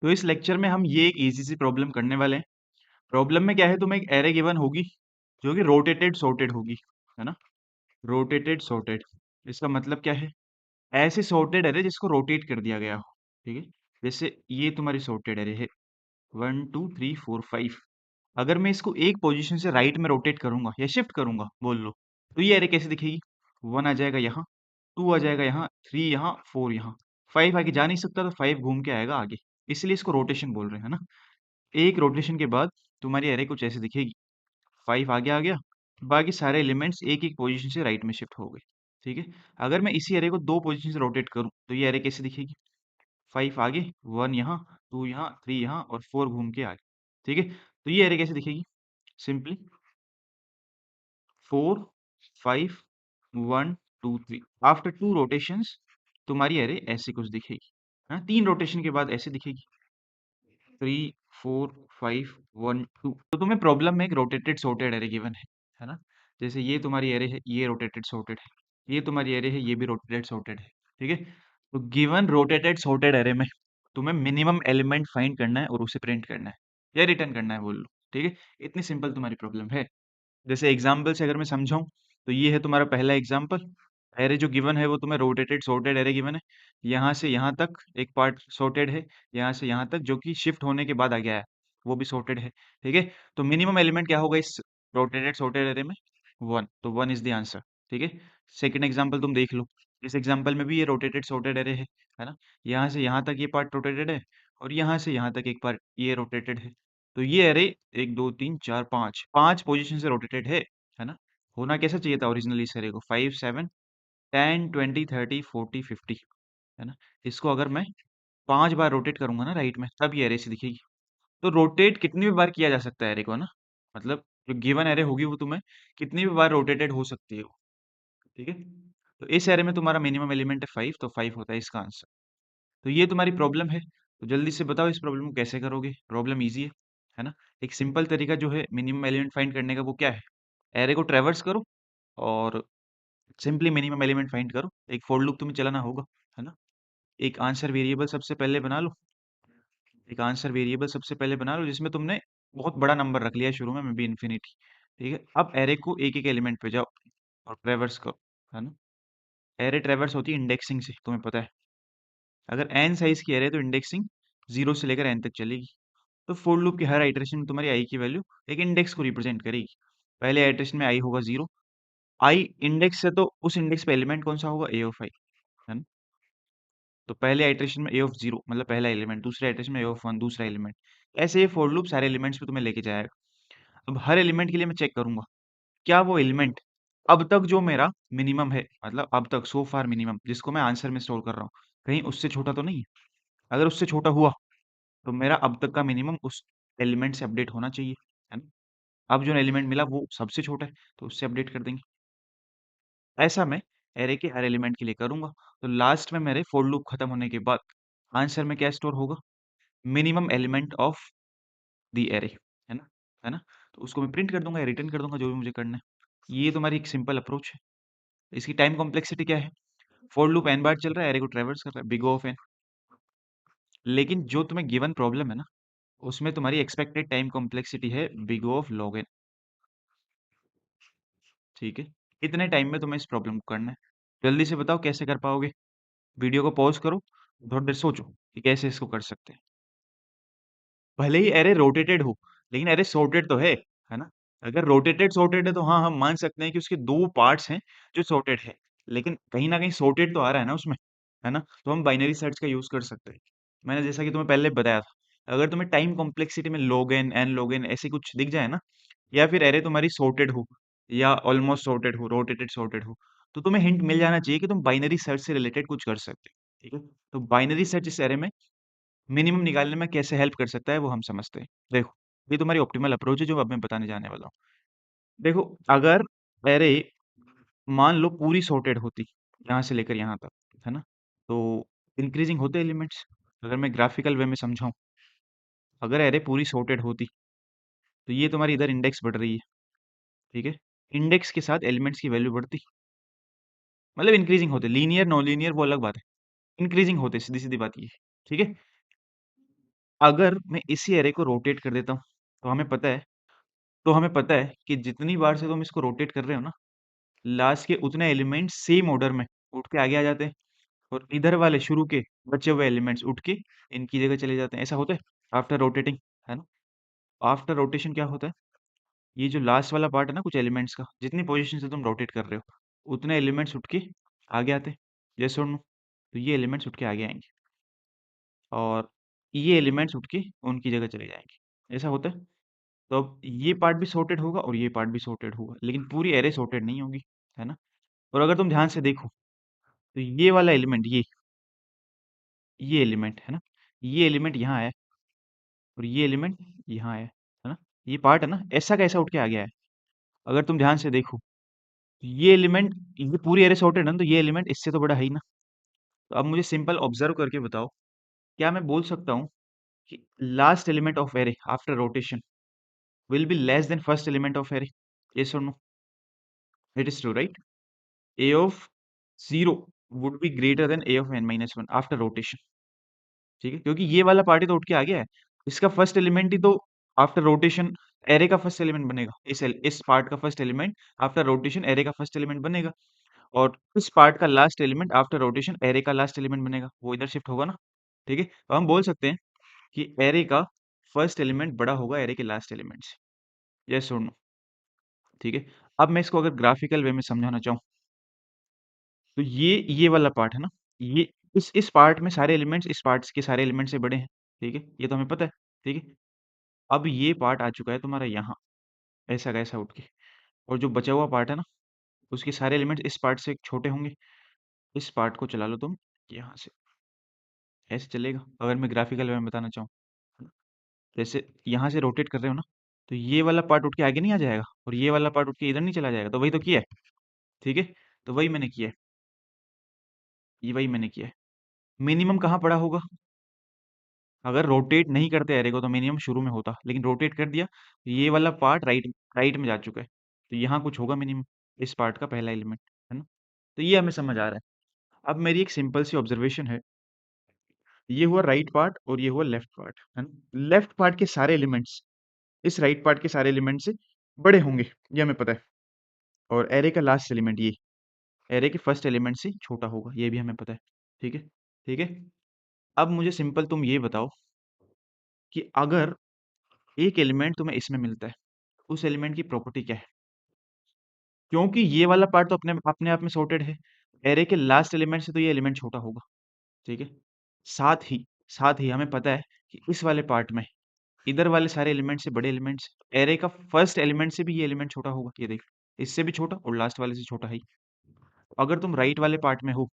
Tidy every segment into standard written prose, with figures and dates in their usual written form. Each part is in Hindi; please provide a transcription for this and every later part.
तो इस लेक्चर में हम ये एक इजी सी प्रॉब्लम करने वाले हैं। प्रॉब्लम में क्या है, तुम्हें एक एरे गिवन होगी जो कि रोटेटेड सॉर्टेड होगी, है ना। रोटेटेड सॉर्टेड, इसका मतलब क्या है, ऐसे सॉर्टेड एरे जिसको रोटेट कर दिया गया हो। ठीक है, जैसे ये तुम्हारी सॉर्टेड एरे है 1 2 3 4 5। अगर मैं इसको एक पोजीशन से राइट में रोटेट करूंगा या शिफ्ट करूंगा बोल लो, तो ये एरे कैसे दिखेगी। 1 आ जाएगा यहाँ, 2 आ जाएगा यहाँ, 3 यहाँ, 4 यहाँ, 5 आगे जा नहीं सकता तो 5 घूम के आएगा आगे। इसलिए इसको रोटेशन बोल रहे हैं, है ना। एक रोटेशन के बाद तुम्हारी एरे कुछ ऐसे दिखेगी। 5 आगे आ गया, बाकी सारे एलिमेंट्स एक एक पोजीशन से राइट में शिफ्ट हो गए। ठीक है, अगर मैं इसी एरे को दो पोजीशन से रोटेट करूं तो ये एरे कैसे दिखेगी। 5 आगे, 1 यहाँ, 2 यहाँ, 3 यहाँ और 4 घूम के आगे। ठीक है, तो ये एरे कैसे दिखेगी, सिंपली 4 5 1 2 3। आफ्टर 2 रोटेशंस तुम्हारी एरे ऐसे कुछ दिखेगी। हाँ, 3 रोटेशन के बाद ऐसे दिखेगी 3 4 5 1 2। तो तुम्हें प्रॉब्लम में एक रोटेटेड सॉर्टेड एरे गिवन है ना। जैसे ये तुम्हारी एरे है, ये रोटेटेड सॉर्टेड है, ये तुम्हारी एरे है, ये भी रोटेटेड सॉर्टेड है। ठीक है, तो गिवन रोटेटेड सॉर्टेड एरे में तुम्हें मिनिमम एलिमेंट फाइंड करना है और उसे प्रिंट करना है या रिटर्न करना है बोल लो। ठीक है, इतनी सिंपल तुम्हारी प्रॉब्लम है। जैसे एग्जाम्पल से अगर मैं समझाऊं, तो ये है तुम्हारा पहला एग्जाम्पल। एरे जो गिवन है वो तुम्हें रोटेटेड सॉर्टेड एरे गिवन है। यहाँ से यहाँ तक एक पार्ट सॉर्टेड है, यहाँ से यहाँ तक जो कि शिफ्ट होने के बाद आ गया है वो भी सॉर्टेड है। ठीक है, तो मिनिमम एलिमेंट क्या होगा इस रोटेटेड सॉर्टेड एरे में, 1। तो 1 इज द आंसर। ठीक है, सेकंड एग्जाम्पल तुम देख लो। इस एग्जाम्पल में भी ये रोटेटेड सॉर्टेड एरे है ना। यहाँ से यहाँ तक ये पार्ट रोटेटेड है और यहाँ से यहाँ तक एक पार्ट ये रोटेटेड है। तो ये एरे 1 2 3 4 5 पोजीशन से रोटेटेड है ना। होना कैसा चाहिए था ओरिजिनली इस एरे को, 5 7 10 20 30 40 50, है ना। इसको अगर मैं 5 बार रोटेट करूंगा ना राइट में, तब ये एरे ऐसी दिखेगी। तो रोटेट कितनी भी बार किया जा सकता है एरे को, है ना। मतलब जो गिवन एरे होगी वो तुम्हें कितनी भी बार रोटेटेड हो सकती है वो। ठीक है, तो इस एरे में तुम्हारा मिनिमम एलिमेंट है 5, तो 5 होता है इसका आंसर। तो ये तुम्हारी प्रॉब्लम है। तो जल्दी से बताओ इस प्रॉब्लम को कैसे करोगे। प्रॉब्लम इजी है ना। एक सिंपल तरीका जो है मिनिमम एलिमेंट फाइंड करने का वो क्या है, एरे को ट्रैवर्स करो और सिंपली मिनिमम एलिमेंट फाइंड करो। एक फॉर लूप तुम्हें चलाना होगा, है ना। एक आंसर वेरिएबल सबसे पहले बना लो, एक आंसर वेरिएबल सबसे पहले बना लो जिसमें तुमने बहुत बड़ा नंबर रख लिया है शुरू में भी इन्फिनिटी। ठीक है, अब एरे को एक एक एलिमेंट पे जाओ और ट्रैवर्स करो, है ना। एरे ट्रैवर्स होती है इंडेक्सिंग से, तुम्हें पता है। अगर एन साइज की एरे है तो इंडेक्सिंग 0 से लेकर एन तक चलेगी। तो फॉर लूप की हर आइटरेशन में तुम्हारी आई की वैल्यू एक इंडेक्स को रिप्रेजेंट करेगी। पहले आइटरेशन में आई होगा 0, आई इंडेक्स है तो उस इंडेक्स पे एलिमेंट कौन सा होगा, ए ऑफ आई, है ना। तो पहले आइटरेशन में ए ऑफ 0 मतलब पहला एलिमेंट, दूसरे आइटरेशन में ए ऑफ 1 दूसरा एलिमेंट। ऐसे ये फॉर लूप सारे एलिमेंट्स पे तुम्हें लेके जाएगा। अब हर एलिमेंट के लिए मैं चेक करूंगा क्या वो एलिमेंट अब तक जो मेरा मिनिमम है, मतलब अब तक सो फार मिनिमम जिसको मैं आंसर में स्टोर कर रहा हूँ, कहीं उससे छोटा तो नहीं है। अगर उससे छोटा हुआ तो मेरा अब तक का मिनिमम उस एलिमेंट से अपडेट होना चाहिए, है ना। अब जो एलिमेंट मिला वो सबसे छोटा है तो उससे अपडेट कर देंगे। ऐसा मैं एरे के हर एलिमेंट के लिए करूंगा। तो लास्ट में मेरे फॉर लूप खत्म होने के बाद आंसर में क्या स्टोर होगा, minimum element of the array, है ना। तो उसको मैं प्रिंट कर दूंगा या रिटर्न कर दूंगा जो भी मुझे करना है। ये तुम्हारी एक सिंपल अप्रोच है। इसकी टाइम कॉम्प्लेक्सिटी क्या है, फॉर लूप एन बार चल रहा है, एरे को ट्रैवर्स कर रहा है, बिग O ऑफ एन। लेकिन जो तुम्हें गिवन प्रॉब्लम है ना, उसमें तुम्हारी एक्सपेक्टेड टाइम कॉम्प्लेक्सिटी है big O of log N. ठीक है, इतने टाइम में तुम्हें इस प्रॉब्लम को करना है। जल्दी से बताओ कैसे कर पाओगे। वीडियो को पॉज करो, थोड़ी देर सोचो कि कैसे इसको कर सकते हैं। भले ही एरे रोटेटेड हो लेकिन एरे सॉर्टेड तो है ना। अगर रोटेटेड सॉर्टेड है तो हाँ हम मान सकते हैं कि उसके दो पार्ट्स हैं जो सॉर्टेड है, लेकिन कहीं ना कहीं सॉर्टेड तो आ रहा है ना उसमें, है ना। तो हम बाइनरी सर्च का यूज कर सकते हैं। मैंने जैसा कि तुम्हें पहले बताया था, अगर तुम्हें टाइम कॉम्प्लेक्सिटी में log n n log n ऐसे कुछ दिख जाए ना, या फिर एरे तुम्हारी सॉर्टेड हो या ऑलमोस्ट सॉर्टेड हो, रोटेटेड सॉर्टेड हो, तो तुम्हें हिंट मिल जाना चाहिए कि तुम बाइनरी सर्च से रिलेटेड कुछ कर सकते हो। ठीक है, तो बाइनरी सर्च इस एरे में मिनिमम निकालने में कैसे हेल्प कर सकता है वो हम समझते हैं। देखो, ये तुम्हारी ऑप्टिमल अप्रोच है जो अब मैं बताने जाने वाला हूँ। देखो, अगर एरे मान लो पूरी सॉर्टेड होती यहाँ से लेकर यहाँ तक, है ना, तो इंक्रीजिंग होते एलिमेंट्स। अगर मैं ग्राफिकल वे में समझाऊं, अगर एरे पूरी सॉर्टेड होती तो ये तुम्हारी इधर इंडेक्स बढ़ रही है। ठीक है, इंडेक्स के साथ एलिमेंट्स की वैल्यू बढ़ती, मतलब इंक्रीजिंग होते, लीनियर नॉन लीनियर वो अलग बात है, इंक्रीजिंग होते, सीधी सीधी बात ये है। ठीक है, अगर मैं इसी एरे को रोटेट कर देता हूँ तो हमें पता है कि जितनी बार से तुम इसको रोटेट कर रहे हो ना, लास्ट के उतने एलिमेंट सेम ऑर्डर में उठ के आगे आ जाते हैं, और इधर वाले शुरू के बचे हुए एलिमेंट्स उठ के इनकी जगह चले जाते हैं। ऐसा होता है आफ्टर रोटेटिंग, है ना? आफ्टर रोटेशन क्या होता है, ये जो लास्ट वाला पार्ट है ना कुछ एलिमेंट्स का, जितनी पोजीशन से तुम रोटेट कर रहे हो उतने एलिमेंट्स उठ के आगे आते हैं। यस और नो? तो ये एलिमेंट्स उठ के आगे आएंगे, और ये एलिमेंट्स उठ के उनकी जगह चले जाएंगे। ऐसा होता है। तो अब ये पार्ट भी सॉर्टेड होगा और ये पार्ट भी सॉर्टेड होगा, लेकिन पूरी एरे सॉर्टेड नहीं होगी, है ना? और अगर तुम ध्यान से देखो तो ये वाला एलिमेंट, ये एलिमेंट है ना, ये एलिमेंट यहाँ है और ये एलिमेंट यहाँ है ना? ये पार्ट है ना, ऐसा कैसा उठ के आ गया है? अगर तुम ध्यान से देखो तो ये एलिमेंट, ये पूरी एरे सॉर्टेड है ना, तो ये एलिमेंट इससे तो बड़ा है ही ना। तो अब मुझे सिंपल ऑब्जर्व करके बताओ, क्या मैं बोल सकता हूँ कि last element of array after rotation will be less than first element of array? Yes or no? It is true, right? A of 0 would be greater than A of n minus 1 after rotation. ठीक है, क्योंकि ये वाला पार्ट ही तो उठ के आ गया है। इसका फर्स्ट एलिमेंट ही तो आफ्टर रोटेशन एरे का फर्स्ट एलिमेंट बनेगा। इस पार्ट का first element after rotation array का फर्स्ट एलिमेंट बनेगा, और इस पार्ट का last element after rotation array का लास्ट एलिमेंट बनेगा। वो इधर शिफ्ट होगा ना। ठीक है, तो हम बोल सकते हैं कि एरे का फर्स्ट एलिमेंट बड़ा होगा एरे के लास्ट एलिमेंट से। यस और नो? ठीक है। अब मैं इसको अगर ग्राफिकल वे में समझाना चाहूँ, तो ये वाला पार्ट है ना, ये इस पार्ट में सारे एलिमेंट्स इस पार्ट के सारे एलिमेंट से बड़े हैं। ठीक है, ये तो हमें पता है। ठीक है, अब ये पार्ट आ चुका है तुम्हारा यहाँ, ऐसा का ऐसा उठ के, और जो बचा हुआ पार्ट है ना, उसके सारे एलिमेंट्स इस पार्ट से छोटे होंगे। इस पार्ट को चला लो तुम यहाँ से, ऐसे चलेगा अगर मैं ग्राफिकल वे में बताना चाहूँ। जैसे यहाँ से रोटेट कर रहे हो ना, तो ये वाला पार्ट उठ के आगे नहीं आ जाएगा, और ये वाला पार्ट उठ के इधर नहीं चला जाएगा। तो वही तो किया है। ठीक है, तो वही मैंने किया है, ये वही मैंने किया है। मिनिमम कहाँ पड़ा होगा? अगर रोटेट नहीं करते एरे को तो मिनिमम शुरू में होता, लेकिन रोटेट कर दिया तो ये वाला पार्ट राइट राइट में जा चुका है, तो यहाँ कुछ होगा मिनिमम, इस पार्ट का पहला एलिमेंट, है ना? तो ये हमें समझ आ रहा है। अब मेरी एक सिंपल सी ऑब्जर्वेशन है, ये हुआ राइट पार्ट और ये हुआ लेफ्ट पार्ट, है ना? लेफ्ट पार्ट के सारे एलिमेंट्स इस राइट पार्ट के सारे एलिमेंट से बड़े होंगे, ये हमें पता है। और एरे का लास्ट एलिमेंट, ये एरे के फर्स्ट एलिमेंट से छोटा होगा, ये भी हमें पता है। ठीक है, ठीक है। अब मुझे सिंपल तुम ये बताओ कि अगर एक एलिमेंट तुम्हें इसमें मिलता है, उस एलिमेंट की प्रॉपर्टी क्या है? क्योंकि ये वाला पार्ट तो अपने अपने आप में सॉर्टेड है, एरे के लास्ट एलिमेंट से तो ये एलिमेंट छोटा होगा। ठीक है, साथ ही हमें पता है कि इस वाले पार्ट में इधर वाले सारे एलिमेंट से बड़े एलिमेंट्स, एरे का फर्स्ट एलिमेंट से भी ये एलिमेंट छोटा होगा। ये देख, इससे भी छोटा और लास्ट वाले से छोटा है ही। अगर तुम राइट वाले पार्ट में हो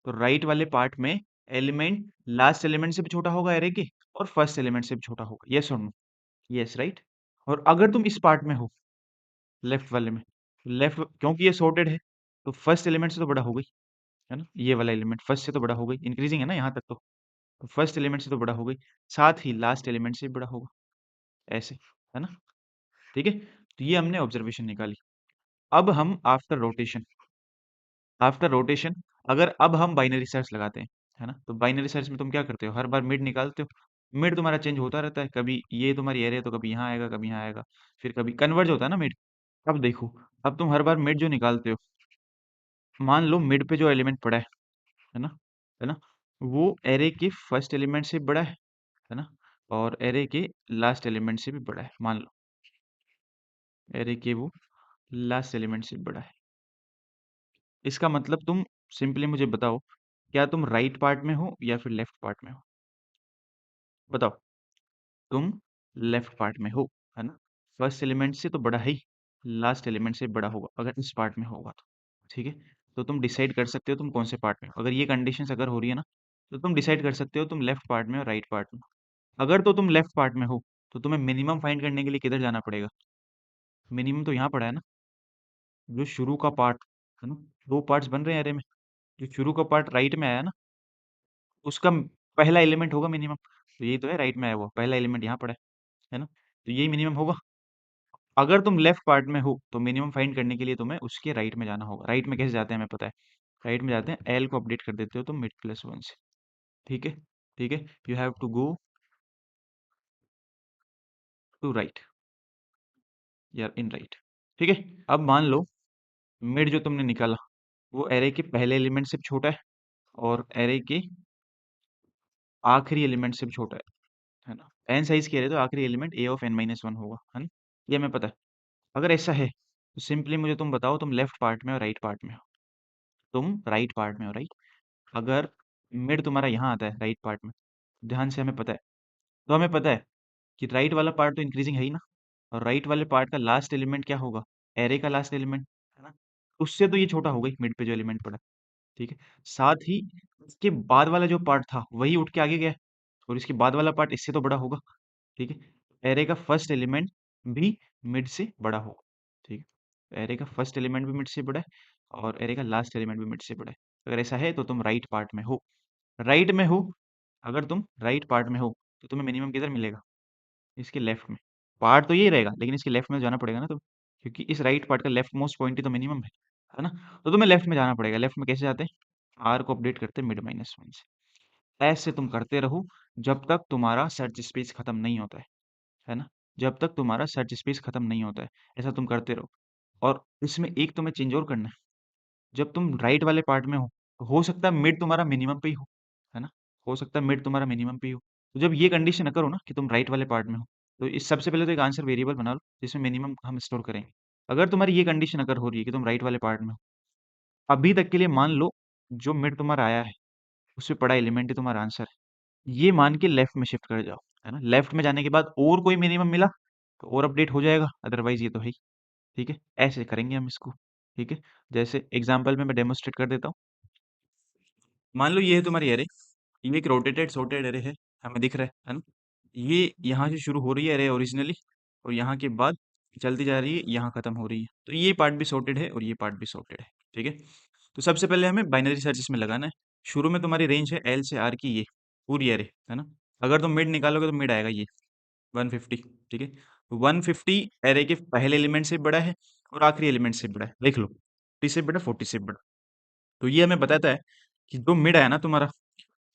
तो राइट वाले पार्ट में एलिमेंट लास्ट एलिमेंट से भी छोटा होगा एरे के, और फर्स्ट एलिमेंट से भी छोटा होगा। यस और नो? Yes, right. और अगर तुम इस पार्ट में हो, लेफ्ट वाले में, लेफ्ट, क्योंकि ये सॉर्टेड है तो फर्स्ट एलिमेंट से तो बड़ा हो गई, है ना? ये वाला एलिमेंट फर्स्ट से तो बड़ा हो गई, इंक्रीजिंग है ना यहाँ तक तो फर्स्ट एलिमेंट से तो बड़ा हो गई, साथ ही लास्ट एलिमेंट से भी बड़ा होगा, ऐसे, है ना? ठीक है, तो ये हमने ऑब्जर्वेशन निकाली। अब हम आफ्टर रोटेशन अगर अब हम बाइनरी सर्च लगाते हैं, है ना? तो बाइनरी सर्च में तुम क्या करते हो, हर बार मिड निकालते हो। मिड तुम्हारा चेंज होता रहता है, कभी ये तुम्हारी एरे है तो कभी यहाँ आएगा, कभी यहाँ आएगा, फिर कभी कन्वर्ज होता है ना मिड। अब देखो, अब तुम हर बार मिड जो निकालते हो, मान लो मिड पे जो एलिमेंट पड़ा है ना, है ना, वो एरे के फर्स्ट एलिमेंट से बड़ा है ना, और एरे के लास्ट एलिमेंट से भी बड़ा है, मान लो एरे के वो लास्ट एलिमेंट से बड़ा है। इसका मतलब तुम सिंपली मुझे बताओ, क्या तुम राइट पार्ट में हो या फिर लेफ्ट पार्ट में हो? बताओ, तुम लेफ्ट पार्ट में हो, है ना? फर्स्ट एलिमेंट से तो बड़ा है ही, लास्ट एलिमेंट से बड़ा होगा अगर इस पार्ट में होगा तो। ठीक है, तो तुम डिसाइड कर सकते हो तुम कौन से पार्ट में हो। अगर ये कंडीशंस अगर हो रही है ना, तो तुम डिसाइड कर सकते हो तुम लेफ्ट पार्ट में हो राइट पार्ट में। अगर तो तुम लेफ्ट पार्ट में हो तो तुम्हें मिनिमम फाइंड करने के लिए किधर जाना पड़ेगा? मिनिमम तो यहाँ पड़ा है ना, जो शुरू का पार्ट, है ना? दो पार्ट्स बन रहे हैं अरे में, जो शुरू का पार्ट राइट में आया ना, उसका पहला एलिमेंट होगा मिनिमम। तो यही तो है, राइट में आया हुआ पहला एलिमेंट यहाँ पड़ा है ना, तो यही मिनिमम होगा। अगर तुम लेफ्ट पार्ट में हो तो मिनिमम फाइंड करने के लिए तुम्हें उसके राइट में जाना होगा। राइट में कैसे जाते हैं हमें पता है, राइट में जाते हैं, एल को अपडेट कर देते हो तुम मिड +1 से। ठीक है, ठीक है, you have to go to right, यार इन राइट। ठीक है, अब मान लो मिड जो तुमने निकाला वो एरे के पहले एलिमेंट से भी छोटा है और एरे के आखिरी एलिमेंट से भी छोटा है ना। एन साइज के एरे तो आखिरी element A of N minus one होगा, है ना। ये हमें पता है। अगर ऐसा है तो सिंपली मुझे तुम बताओ तुम लेफ्ट पार्ट में और राइट पार्ट में हो। तुम राइट पार्ट में हो, राइट। अगर मिड तुम्हारा यहाँ आता है राइट पार्ट में, ध्यान से हमें पता है, तो हमें पता है कि राइट वाला पार्ट तो इंक्रीजिंग है ही ना। और राइट वाले पार्ट का लास्ट एलिमेंट क्या होगा, एरे का लास्ट एलिमेंट, है ना। उससे तो ये छोटा होगा ही मिड पे जो एलिमेंट पड़ा है, ठीक है। साथ ही इसके बाद वाला जो पार्ट था वही उठ के आगे गया है, और इसके बाद वाला पार्ट इससे तो बड़ा होगा, ठीक है। एरे का फर्स्ट एलिमेंट भी मिड से बड़ा होगा, ठीक है। एरे का फर्स्ट एलिमेंट भी मिड से बड़ा है और एरे का लास्ट एलिमेंट भी मिड से बड़ा है। अगर ऐसा है तो तुम राइट पार्ट में हो। राइट में हो, अगर तुम राइट पार्ट में हो तो तुम्हें मिनिमम किधर मिलेगा, इसके लेफ्ट में। पार्ट तो यही रहेगा लेकिन इसके लेफ्ट में जाना पड़ेगा ना, तो क्योंकि इस राइट पार्ट का लेफ्ट मोस्ट पॉइंट ही तो मिनिमम है ना। तो तुम्हें लेफ्ट में जाना पड़ेगा। लेफ्ट में कैसे जाते हैं, आर को अपडेट करते हैं मिड माइनस वन से। ऐसे तुम करते रहो जब तक तुम्हारा सर्च स्पेस खत्म नहीं होता है ना। जब तक तुम्हारा सर्च स्पेस खत्म नहीं होता है, ऐसा तुम करते रहो। और इसमें एक तुम्हें चेंज और करना है। जब तुम राइट वाले पार्ट में हो सकता है मिड तुम्हारा मिनिमम पे ही हो, है ना। हो सकता है मिड तुम्हारा मिनिमम पे ही हो। तो जब ये कंडीशन अगर हो ना कि तुम राइट वाले पार्ट में हो, तो इस सबसे पहले तो एक आंसर वेरिएबल बना लो जिसमें मिनिमम हम स्टोर करेंगे। अगर तुम्हारी ये कंडीशन अगर हो रही है कि तुम राइट वाले पार्ट में हो, अभी तक के लिए मान लो जो मिड तुम्हारा आया है उससे बड़ा एलिमेंट ही तुम्हारा आंसर है। ये मान के लेफ्ट में शिफ्ट कर जाओ, है ना। लेफ्ट में जाने के बाद और कोई मिनिमम मिला तो और अपडेट हो जाएगा, अदरवाइज ये तो है ही। ठीक है, ऐसे करेंगे हम इसको। ठीक है, जैसे एग्जांपल में मैं डेमोस्ट्रेट कर देता हूँ। मान लो ये है तुम्हारी एरे, ये एक रोटेटेड सॉर्टेड एरे है, हमें दिख रहा है ना। ये यहाँ से शुरू हो रही है एरे ओरिजिनली, और यहाँ के बाद चलती जा रही है, यहाँ खत्म हो रही है। तो ये पार्ट भी सॉर्टेड है और ये पार्ट भी सॉर्टेड है, ठीक है। तो सबसे पहले हमें बाइनरी सर्च इसमें लगाना है। शुरू में तुम्हारी रेंज है एल से आर की, ये पूरी एरे, है ना। अगर तुम मिड निकालोगे तो मिड आएगा ये 150, ठीक है। 150 एरे के पहले एलिमेंट से बड़ा है और आखिरी एलिमेंट से बड़ा है, देख लो 40 से बड़ा, 40 से बड़ा। तो ये हमें बताता है कि जो मिड है ना तुम्हारा,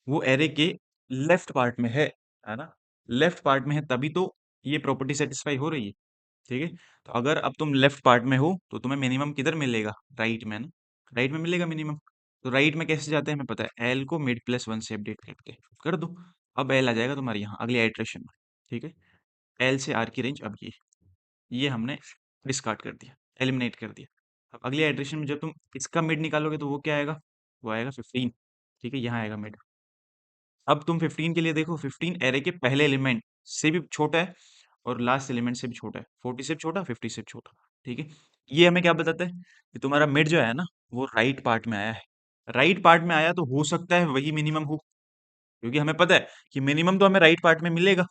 वो एरे के लेफ्ट पार्ट में है ना। लेफ्ट पार्ट में है तभी तो ये प्रॉपर्टी सेटिस्फाई हो रही है, ठीक है। तो अगर अब तुम लेफ्ट पार्ट में हो तो तुम्हें मिनिमम किधर मिलेगा, राइट में ना। राइट में मिलेगा मिनिमम। तो राइट में कैसे जाते हैं हमें पता है, एल को मिड प्लस वन से अपडेट करके कर दो। अब एल आ जाएगा तुम्हारे यहाँ अगली आइट्रेशन में, ठीक है। एल से आर की रेंज अब ये हमने डिस्कार्ड कर दिया, एलिमिनेट कर दिया। अब अगली आइट्रेशन में जब तुम इसका मिड निकालोगे तो वो क्या आएगा, वो आएगा 15, ठीक है। यहाँ आएगा मिड। अब तुम 15 के लिए देखो, 15 एरे के पहले एलिमेंट से भी छोटा है और लास्ट एलिमेंट से भी छोटा है। 40 से भी छोटा, 50 से भी छोटा, ठीक है। ये हमें क्या बताता है कि तुम्हारा मिड जो है ना वो राइट पार्ट में आया है। राइट पार्ट में आया तो हो सकता है वही मिनिमम हो, क्योंकि हमें पता है कि मिनिमम तो हमें राइट पार्ट में मिलेगा,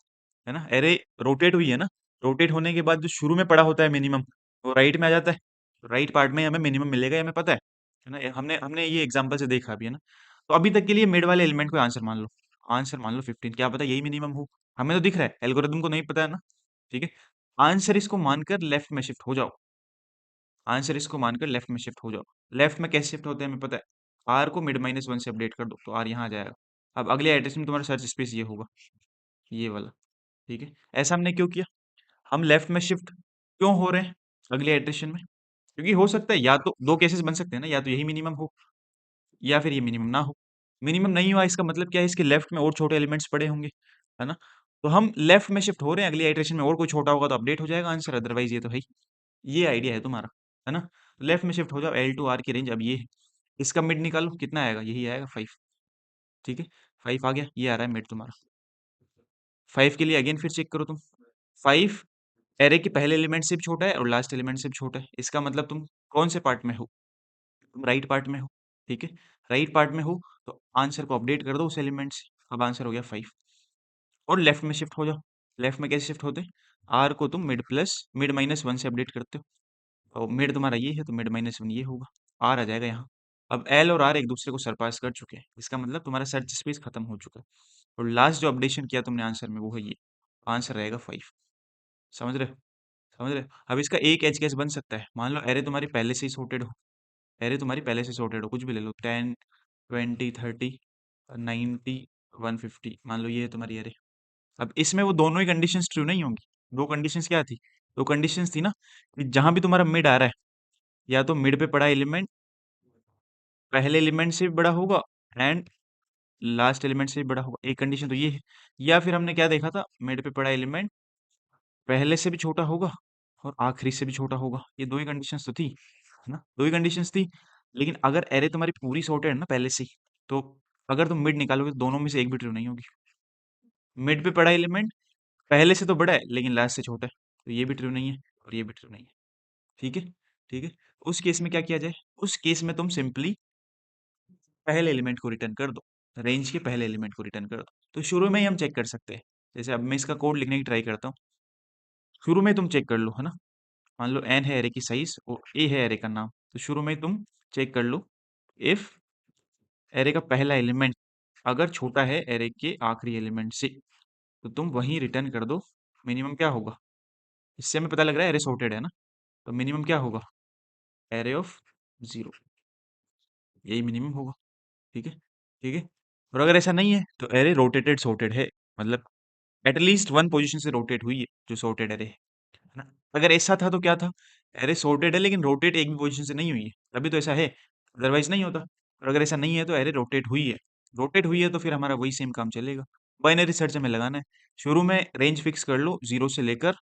है ना। एरे रोटेट हुई है ना, रोटेट होने के बाद जो शुरू में पड़ा होता है मिनिमम, वो राइट में आ जाता है। तो राइट पार्ट में हमें मिनिमम मिलेगा, ये हमें पता है ना। हमने हमने ये एग्जांपल से देखा भी है ना। तो अभी तक के लिए मिड वाले एलिमेंट को आंसर मान लो, आंसर मान लो 15, क्या पता यही मिनिमम हो। हमें तो दिख रहा है, एल्गोरिदम को नहीं पता है ना, ठीक है। आंसर इसको मानकर लेफ्ट में शिफ्ट हो जाओ, आंसर इसको मानकर लेफ्ट में शिफ्ट हो जाओ। लेफ्ट में कैसे शिफ्ट होते हैं हमें पता है, आर को मिड माइनस वन से अपडेट कर दो तो आर यहाँ आ जाएगा। अब अगले एड्रेस में तुम्हारा सर्च स्पेस ये होगा, ये वाला, ठीक है। ऐसा हमने क्यों किया, हम लेफ्ट में शिफ्ट क्यों हो रहे हैं अगले एड्रेशन में, क्योंकि हो सकता है या तो दो केसेस बन सकते हैं ना, या तो यही मिनिमम हो या फिर ये मिनिमम ना हो। मिनिमम नहीं हुआ इसका मतलब क्या है, इसके लेफ्ट में और छोटे एलिमेंट्स पड़े होंगे, है ना। तो हम लेफ्ट में शिफ्ट हो रहे हैं, अगली आइट्रेशन में और कोई छोटा होगा तो अपडेट हो जाएगा आंसर, अदरवाइज ये तो है ही। ये आइडिया है तुम्हारा, है ना। लेफ्ट में शिफ्ट हो जाओ, एल टू आर की रेंज अब ये है। इसका मिड निकालो, कितना आएगा, यही आएगा 5, ठीक है। 5 आ गया, ये आ रहा है मिड तुम्हारा। 5 के लिए अगेन फिर चेक करो तुम। 5 एरे के पहले एलिमेंट से भी छोटा है और लास्ट एलिमेंट से भी छोटा है। इसका मतलब तुम कौन से पार्ट में हो, तुम राइट पार्ट में हो, ठीक है। राइट पार्ट में हो तो आंसर को अपडेट कर दो उस एलिमेंट से। अब आंसर हो गया 5। और लेफ्ट में शिफ्ट हो जाओ। लेफ्ट में कैसे शिफ्ट होते हैं, आर को तुम मिड माइनस वन से अपडेट करते हो, और मिड तुम्हारा ये है तो मिड माइनस वन ये होगा, आर आ जाएगा यहाँ। अब एल और आर एक दूसरे को सरपास कर चुके हैं, इसका मतलब तुम्हारा सर्च स्पेस खत्म हो चुका है। और लास्ट जो अपडेशन किया तुमने आंसर में वो है ये, आंसर रहेगा 5। समझ रहे हो, समझ रहे हो। अब इसका एक एज केस बन सकता है, मान लो एरे तुम्हारी पहले से ही सॉर्टेड हो, एरे तुम्हारी पहले से सॉर्टेड हो, कुछ भी ले लो, 10 20 30 90 150, मान लो ये है तुम्हारी एरे। अब इसमें वो दोनों ही कंडीशंस ट्रू नहीं होंगी, दो कंडीशंस क्या थी? दो कंडीशंस थी ना कि जहां भी तुम्हारा मिड आ रहा है, या तो मिड पे पड़ा एलिमेंट पहले एलिमेंट से भी बड़ा होगा एंड लास्ट एलिमेंट से भी बड़ा होगा, एक कंडीशन तो ये है। या फिर हमने क्या देखा था, मिड पे पड़ा एलिमेंट पहले से भी छोटा होगा और आखिरी से भी छोटा होगा। ये दो ही कंडीशंस तो थी, है ना, दो ही कंडीशंस थी। लेकिन अगर एरे तुम्हारी पूरी सॉर्टेड है ना पहले से ही, तो अगर तुम मिड निकालोगे तो दोनों में से एक भी ट्रू नहीं होगी। मिड पे पड़ा एलिमेंट पहले से तो बड़ा है लेकिन लास्ट से छोटा है, तो ये भी ट्रू नहीं है और ये भी ट्रू नहीं है। ठीक है, ठीक है। उस केस में क्या किया जाए? उस केस में तुम सिंपली पहले एलिमेंट को रिटर्न कर दो, रेंज के पहले एलिमेंट को रिटर्न कर दो। तो शुरू में ही हम चेक कर सकते हैं। जैसे अब मैं इसका कोड लिखने की ट्राई करता हूँ। शुरू में तुम चेक कर लो, है ना। मान लो एन है एरे की साइज और ए है एरे का नाम, तो शुरू में तुम चेक कर लो इफ एरे का पहला एलिमेंट अगर छोटा है एरे के आखिरी एलिमेंट से, तो तुम वहीं रिटर्न कर दो। मिनिमम क्या होगा? इससे हमें पता लग रहा है एरे सॉर्टेड है ना, तो मिनिमम क्या होगा? एरे ऑफ 0, यही मिनिमम होगा। ठीक है, ठीक है। और अगर ऐसा नहीं है तो एरे रोटेटेड सॉर्टेड है, मतलब एटलीस्ट वन पोजीशन से रोटेट हुई है जो सॉर्टेड एरे है ना। अगर ऐसा था तो क्या था? एरे सॉर्टेड है लेकिन रोटेट एक भी पोजीशन से नहीं हुई है, तभी तो ऐसा है, अदरवाइज नहीं होता। और अगर ऐसा नहीं है तो एरे रोटेट हुई है। रोटेट हुई है तो फिर हमारा वही सेम काम चलेगा। बाइनरी सर्च हमें लगाना है। शुरू में रेंज फिक्स कर लो 0 से लेकर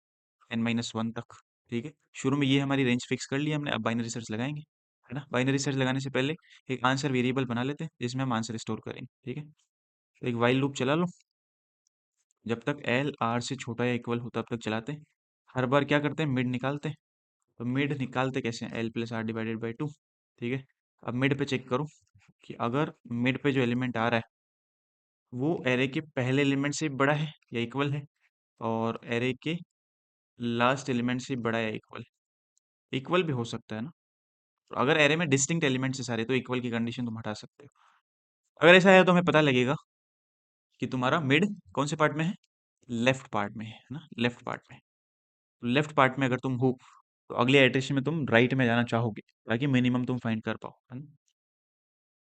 n-1 तक। ठीक है, शुरू में ये हमारी रेंज फिक्स कर ली हमने। अब बाइनरी सर्च लगाएंगे, है ना। बाइनरी सर्च लगाने से पहले एक आंसर वेरिएबल बना लेते हैं जिसमें हम आंसर स्टोर करेंगे। ठीक है, तो एक वाइल लूप चला लो, जब तक एल आर से छोटा या इक्वल हो तब तक चलाते हैं। हर बार क्या करते हैं? मिड निकालते हैं। तो मिड निकालते कैसे हैं? L plus R divided by 2। ठीक है, अब मिड पे चेक करो कि अगर मिड पे जो एलिमेंट आ रहा है वो एरे के पहले एलिमेंट से बड़ा है या इक्वल है, और एरे के लास्ट एलिमेंट से बड़ा या इक्वल। इक्वल भी हो सकता है ना। तो अगर एरे में डिस्टिंक्ट एलिमेंट्स है सारे, तो इक्वल की कंडीशन तुम हटा सकते हो। अगर ऐसा है तो हमें पता लगेगा कि तुम्हारा मिड कौन से पार्ट में है? लेफ्ट पार्ट में है ना, लेफ्ट पार्ट में। तो लेफ्ट पार्ट में अगर तुम हो तो अगले इटरेशन में तुम राइट में जाना चाहोगे ताकि मिनिमम तुम फाइंड कर पाओ, है ना।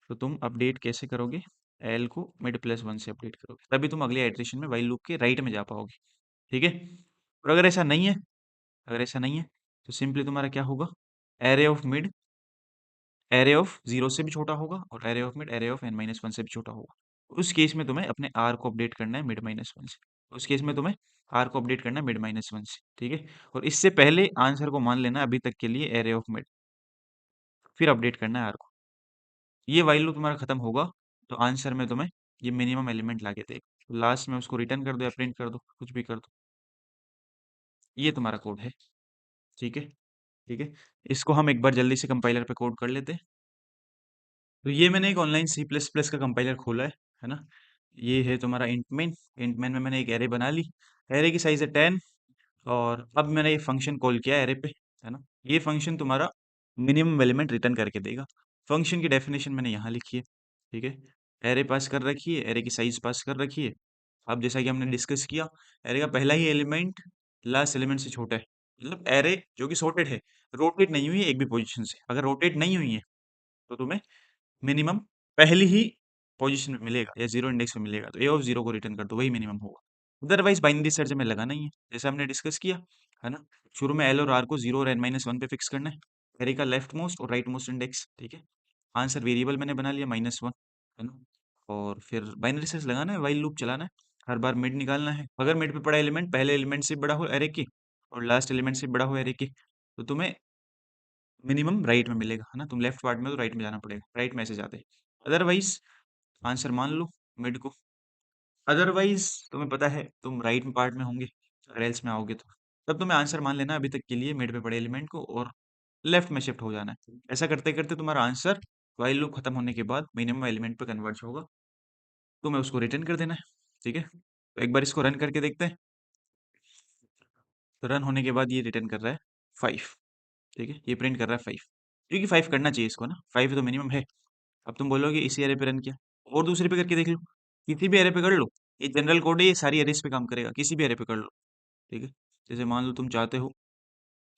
तो तुम अपडेट कैसे करोगे? एल को मिड प्लस 1 से अपडेट करोगे, तभी तुम अगले इटरेशन में वाइल लूप के राइट में जा पाओगे। ठीक है, और अगर ऐसा नहीं है, अगर ऐसा नहीं है तो सिंपली तुम्हारा क्या होगा? Array of mid array of 0 से भी छोटा होगा और array of mid array of n-1 से भी छोटा होगा। उस केस में तुम्हें अपने आर को अपडेट करना है मिड-1 से। उस केस में तुम्हें आर को अपडेट करना है मिड-1 से। ठीक है, और इससे पहले आंसर को मान लेना अभी तक के लिए एरे ऑफ मिड, फिर अपडेट करना है आर को। ये वाइल लूप तुम्हारा खत्म होगा तो आंसर में तुम्हें ये मिनिमम एलिमेंट लाके देगा। तो लास्ट में उसको रिटर्न कर दो या प्रिंट कर दो, कुछ भी कर दो। ये तुम्हारा कोड है। ठीक है, ठीक है। इसको हम एक बार जल्दी से कंपाइलर पे कोड कर लेते हैं। तो ये मैंने एक ऑनलाइन सी प्लस प्लस का कंपाइलर खोला है ना। ये है तुम्हारा इंटमेन। इंटमेन में मैंने एक एरे बना ली। एरे की साइज है 10, और अब मैंने ये फंक्शन कॉल किया एरे पे, है ना। ये फंक्शन तुम्हारा मिनिमम एलिमेंट रिटर्न करके देगा। फंक्शन की डेफिनेशन मैंने यहाँ लिखी है। ठीक है, एरे पास कर रखी है, एरे की साइज पास कर रखी है। अब जैसा कि हमने डिस्कस किया, एरे का पहला ही एलिमेंट लास्ट एलिमेंट से छोटा है, मतलब एरे जो कि सॉर्टेड है, रोटेट नहीं हुई है एक भी पोजीशन से। अगर रोटेट नहीं हुई है तो तुम्हें मिनिमम पहली ही पोजीशन में मिलेगा या जीरो इंडेक्स में मिलेगा, तो ए ऑफ 0 को रिटर्न कर दो, वही मिनिमम होगा। अदरवाइज बाइनरी सर्च में लगाना ही है, जैसे हमने डिस्कस किया, है ना। शुरू में एल और आर को 0 और n-1 पे फिक्स करना है, एरे का लेफ्ट मोस्ट और राइट मोस्ट इंडेक्स। ठीक है, आंसर वेरिएबल मैंने बना लिया -1, है ना। और फिर बाइनरी सर्च लगाना है, वाइल लूप चलाना है, हर बार मिड निकालना है। अगर मिड पे पड़ा एलिमेंट पहले एलिमेंट से बड़ा हो एरे के और लास्ट एलिमेंट से बड़ा हो एरे के, तो तुम्हें मिनिमम राइट में मिलेगा, है ना। तुम लेफ्ट पार्ट में तो राइट में जाना पड़ेगा, राइट में ऐसे जाते हैं। अदरवाइज आंसर मान लो मिड को। अदरवाइज तुम्हें पता है तुम राइट में पार्ट में होंगे, अगर एल्स में आओगे तो तब तुम्हें आंसर मान लेना अभी तक के लिए मिड पे पड़े एलिमेंट को और लेफ्ट में शिफ्ट हो जाना है। ऐसा करते करते तुम्हारा आंसर वाइल लूप खत्म होने के बाद मिनिमम एलिमेंट पे कन्वर्ज होगा, तुम्हें उसको रिटर्न कर देना है। ठीक है, तो एक बार इसको रन करके देखते हैं। तो रन होने के बाद ये रिटर्न कर रहा है 5। ठीक है, ये प्रिंट कर रहा है 5, क्योंकि 5 करना चाहिए इसको ना, 5 तो मिनिमम है। अब तुम बोलोगे इसी एरे पे रन किया, और दूसरे पे करके देख लो, किसी भी एरे पे कर लो। ये जनरल कोड है, ये सारी एरेस पे काम करेगा, किसी भी एरे पे कर लो। ठीक है, जैसे मान लो तुम चाहते हो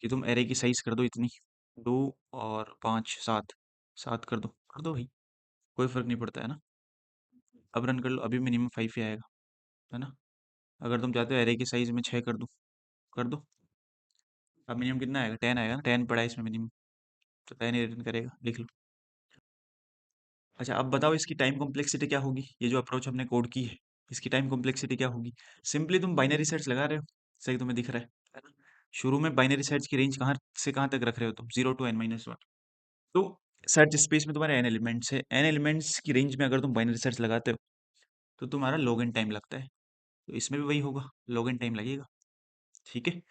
कि तुम एरे की साइज कर दो इतनी, 2 और 5 7, 7 कर दो भाई, कोई फर्क नहीं पड़ता है ना। अब रन कर लो, अभी मिनिमम 5 ही आएगा, है ना। अगर तुम चाहते हो एरे की साइज में 6 कर दूँ कर दो। अब मिनिमम कितना आएगा, 10 आएगा ना, 10 पड़ा है इसमें मिनिमम, तो 10 ही रिटर्न करेगा, लिख लो। अच्छा अब बताओ इसकी टाइम कॉम्प्लेक्सिटी क्या होगी, ये जो अप्रोच हमने कोड की है इसकी टाइम कॉम्प्लेक्सिटी क्या होगी। सिंपली तुम बाइनरी सर्च लगा रहे हो, सही तुम्हें दिख रहा है ना। शुरू में बाइनरी सर्च की रेंज कहाँ से कहाँ तक रख रहे हो तुम, 0 to n-1। तो सर्च स्पेस में तुम्हारे n एलिमेंट्स है, n एलिमेंट्स की रेंज में अगर तुम बाइनरी सर्च लगाते हो तो तुम्हारा log n टाइम लगता है, तो इसमें भी वही होगा, log n टाइम लगेगा। ठीक है,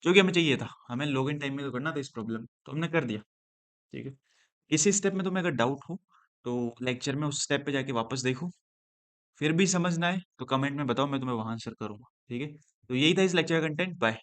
जो कि हमें चाहिए था, हमें log n टाइम में तो करना था इस प्रॉब्लम, तो हमने कर दिया। ठीक है, इसी स्टेप में तुम्हें अगर डाउट हो तो लेक्चर में उस स्टेप पे जाके वापस देखो, फिर भी समझ ना आए तो कमेंट में बताओ, मैं तुम्हें वहां आंसर करूंगा। ठीक है, तो यही था इस लेक्चर का कंटेंट। बाय।